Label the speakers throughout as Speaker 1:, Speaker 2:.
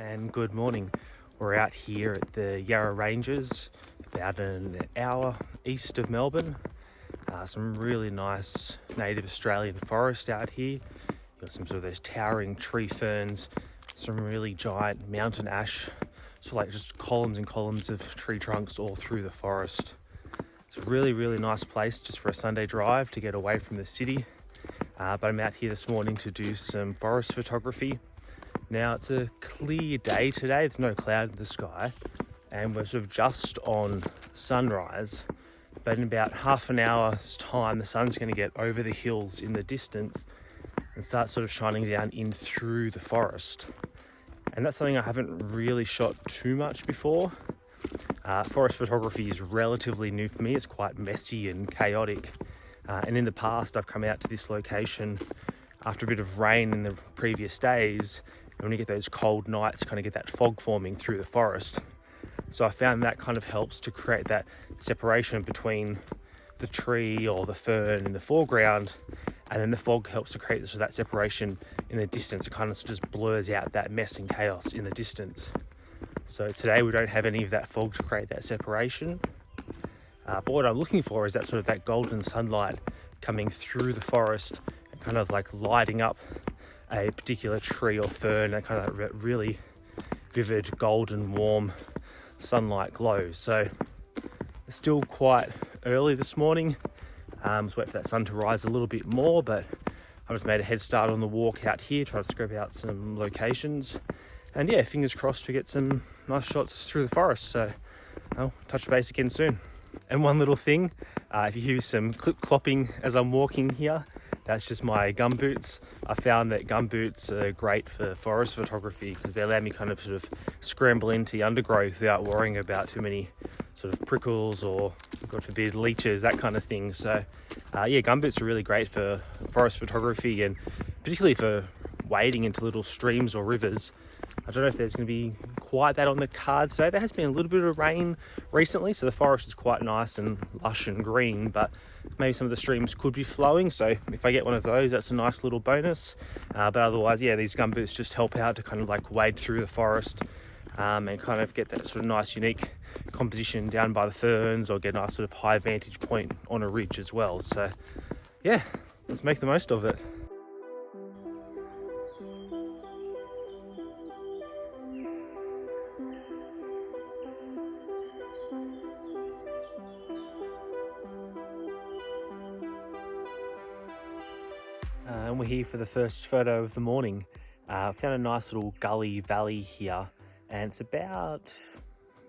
Speaker 1: and good morning. We're out here at the Yarra Ranges, about an hour east of Melbourne. Some really nice native Australian forest out here. Got some sort of those towering tree ferns, some really giant mountain ash, so like just columns and columns of tree trunks all through the forest. It's a really nice place just for a Sunday drive to get away from the city. But I'm out here this morning to do some forest photography. Now it's a clear day today, there's no cloud in the sky, and we're sort of just on sunrise. But in about half an hour's time, the sun's going to get over the hills in the distance and start sort of shining down in through the forest. And that's something I haven't really shot too much before. Forest photography is relatively new for me. It's quite messy and chaotic. And in the past, I've come out to this location after a bit of rain in the previous days. And when you get those cold nights, kind of get that fog forming through the forest. So I found that kind of helps to create that separation between the tree or the fern in the foreground, and then the fog helps to create that separation in the distance. It kind of just blurs out that mess and chaos in the distance. So today we don't have any of that fog to create that separation. But what I'm looking for is that sort of that golden sunlight coming through the forest and kind of like lighting up a particular tree or fern, that kind of really vivid golden warm sunlight glow. So it's still quite early this morning. Just wait for that sun to rise a little bit more, but I just made a head start on the walk out here, trying to scrape out some locations. And yeah, fingers crossed we get some nice shots through the forest. So I'll touch base again soon. And one little thing, if you hear some clip clopping as I'm walking here, that's just my gum boots. I found that gum boots are great for forest photography because they allow me kind of sort of scramble into the undergrowth without worrying about too many sort of prickles or, God forbid, leeches, that kind of thing. So yeah, gum boots are really great for forest photography, and particularly for wading into little streams or rivers. I don't know if there's going to be quite that on the cards today. There has been a little bit of rain recently, so the forest is quite nice and lush and green, but maybe some of the streams could be flowing. So if I get one of those, that's a nice little bonus. But otherwise, yeah, these gum boots just help out to kind of like wade through the forest and kind of get that sort of nice, unique composition down by the ferns, or get a nice sort of high vantage point on a ridge as well. So yeah, let's make the most of it. And we're here for the first photo of the morning. Found a nice little gully valley here, and it's about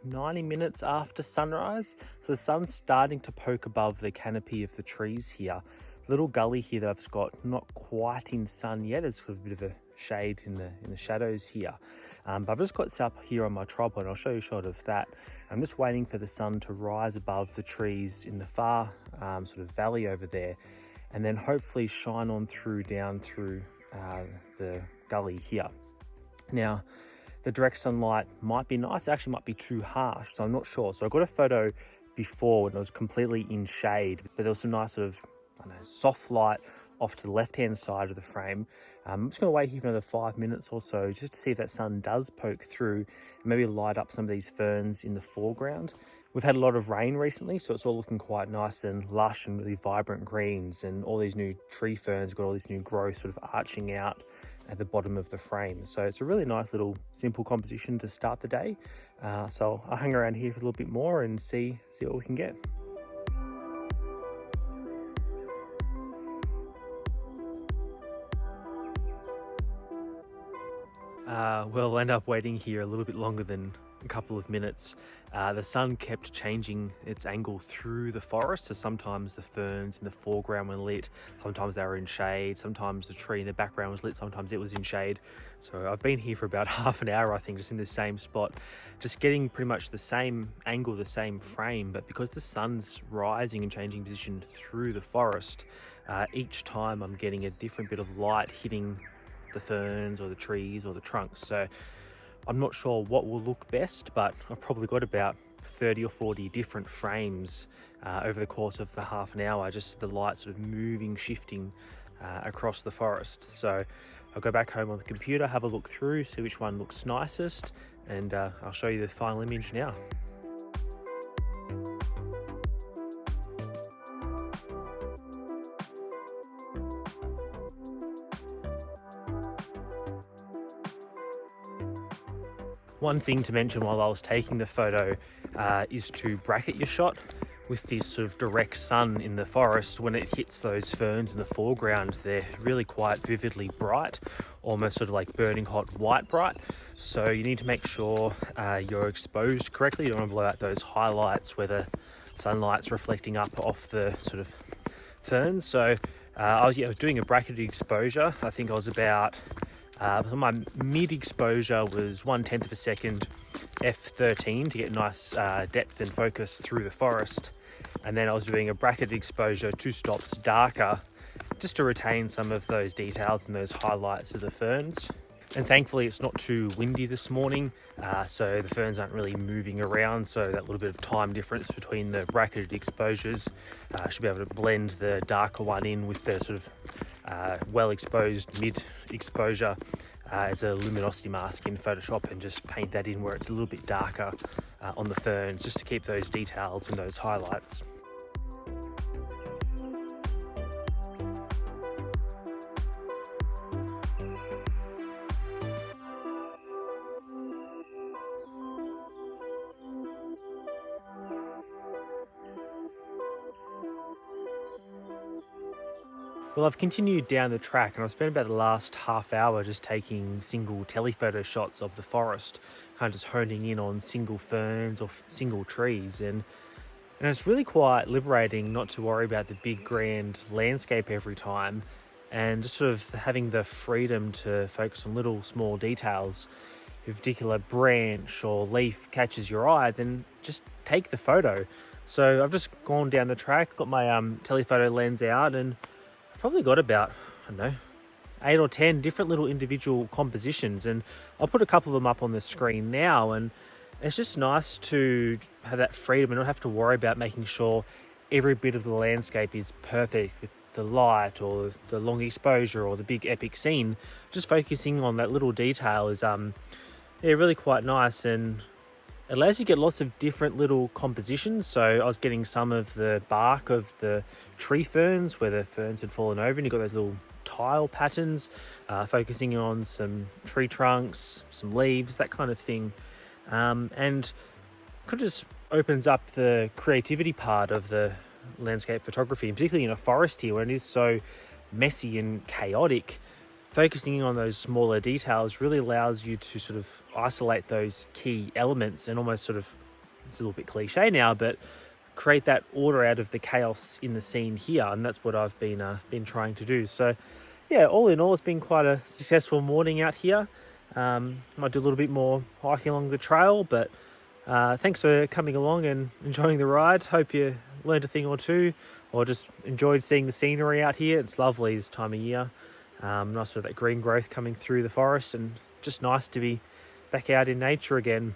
Speaker 1: 90 minutes after sunrise. So the sun's starting to poke above the canopy of the trees here. Little gully here that I've got not quite in sun yet. There's sort of a bit of a shade in the shadows here. But I've just got this up here on my tripod. I'll show you a shot of that. I'm just waiting for the sun to rise above the trees in the far sort of valley over there, and then hopefully shine on through down through the gully here. Now, the direct sunlight might be nice, it actually might be too harsh, so I'm not sure. So I got a photo before when it was completely in shade, but there was some nice sort of, I don't know, soft light off to the left-hand side of the frame. I'm just gonna wait here for another 5 minutes or so just to see if that sun does poke through and maybe light up some of these ferns in the foreground. We've had a lot of rain recently, so it's all looking quite nice and lush and really vibrant greens, and all these new tree ferns got all this new growth sort of arching out at the bottom of the frame. So it's a really nice little simple composition to start the day. So I'll hang around here for a little bit more and see what we can get. We'll end up waiting here a little bit longer than a couple of minutes. The sun kept changing its angle through the forest, so sometimes the ferns in the foreground were lit, sometimes they were in shade, sometimes the tree in the background was lit, sometimes it was in shade. So I've been here for about half an hour, I think, just in the same spot, just getting pretty much the same angle, the same frame. But because the sun's rising and changing position through the forest, each time I'm getting a different bit of light hitting the ferns or the trees or the trunks. So I'm not sure what will look best, but I've probably got about 30 or 40 different frames over the course of the half an hour, just the light sort of moving, shifting across the forest. So I'll go back home on the computer, have a look through, see which one looks nicest, and I'll show you the final image now. One thing to mention while I was taking the photo is to bracket your shot with this sort of direct sun in the forest. When it hits those ferns in the foreground, they're really quite vividly bright, almost sort of like burning hot white bright. So you need to make sure you're exposed correctly. You don't want to blow out those highlights where the sunlight's reflecting up off the sort of ferns. So I was doing a bracketed exposure. I think I was about my mid exposure was 1/10 of a second f13 to get nice depth and focus through the forest, and then I was doing a bracketed exposure 2 stops darker just to retain some of those details and those highlights of the ferns. And thankfully it's not too windy this morning, so the ferns aren't really moving around, so that little bit of time difference between the bracketed exposures should be able to blend the darker one in with the sort of well exposed mid exposure as a luminosity mask in Photoshop, and just paint that in where it's a little bit darker on the ferns, just to keep those details and those highlights. Well, I've continued down the track, and I've spent about the last half hour just taking single telephoto shots of the forest, kind of just honing in on single ferns or single trees. And it's really quite liberating not to worry about the big grand landscape every time, and just sort of having the freedom to focus on little small details. If a particular branch or leaf catches your eye, then just take the photo. So I've just gone down the track, got my telephoto lens out, and probably got about, I don't know, 8 or 10 different little individual compositions, and I'll put a couple of them up on the screen now. And it's just nice to have that freedom and not have to worry about making sure every bit of the landscape is perfect with the light or the long exposure or the big epic scene. Just focusing on that little detail is really quite nice, and it allows you to get lots of different little compositions. So I was getting some of the bark of the tree ferns where the ferns had fallen over, and you've got those little tile patterns, focusing on some tree trunks, some leaves, that kind of thing. And kind of just opens up the creativity part of the landscape photography, particularly in a forest here when it is so messy and chaotic. Focusing on those smaller details really allows you to sort of isolate those key elements and almost sort of, it's a little bit cliche now, but create that order out of the chaos in the scene here. And that's what I've been trying to do. So yeah, all in all, it's been quite a successful morning out here. Might do a little bit more hiking along the trail, but thanks for coming along and enjoying the ride. Hope you learned a thing or two, or just enjoyed seeing the scenery out here. It's lovely this time of year. Nice sort of that green growth coming through the forest, and just nice to be back out in nature again.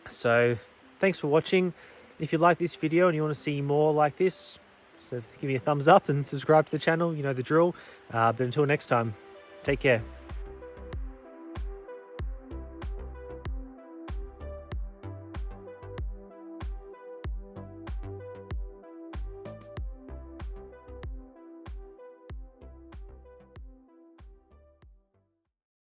Speaker 1: So thanks for watching. If you like this video and you want to see more like this, so give me a thumbs up and subscribe to the channel. You know the drill. But until next time, take care.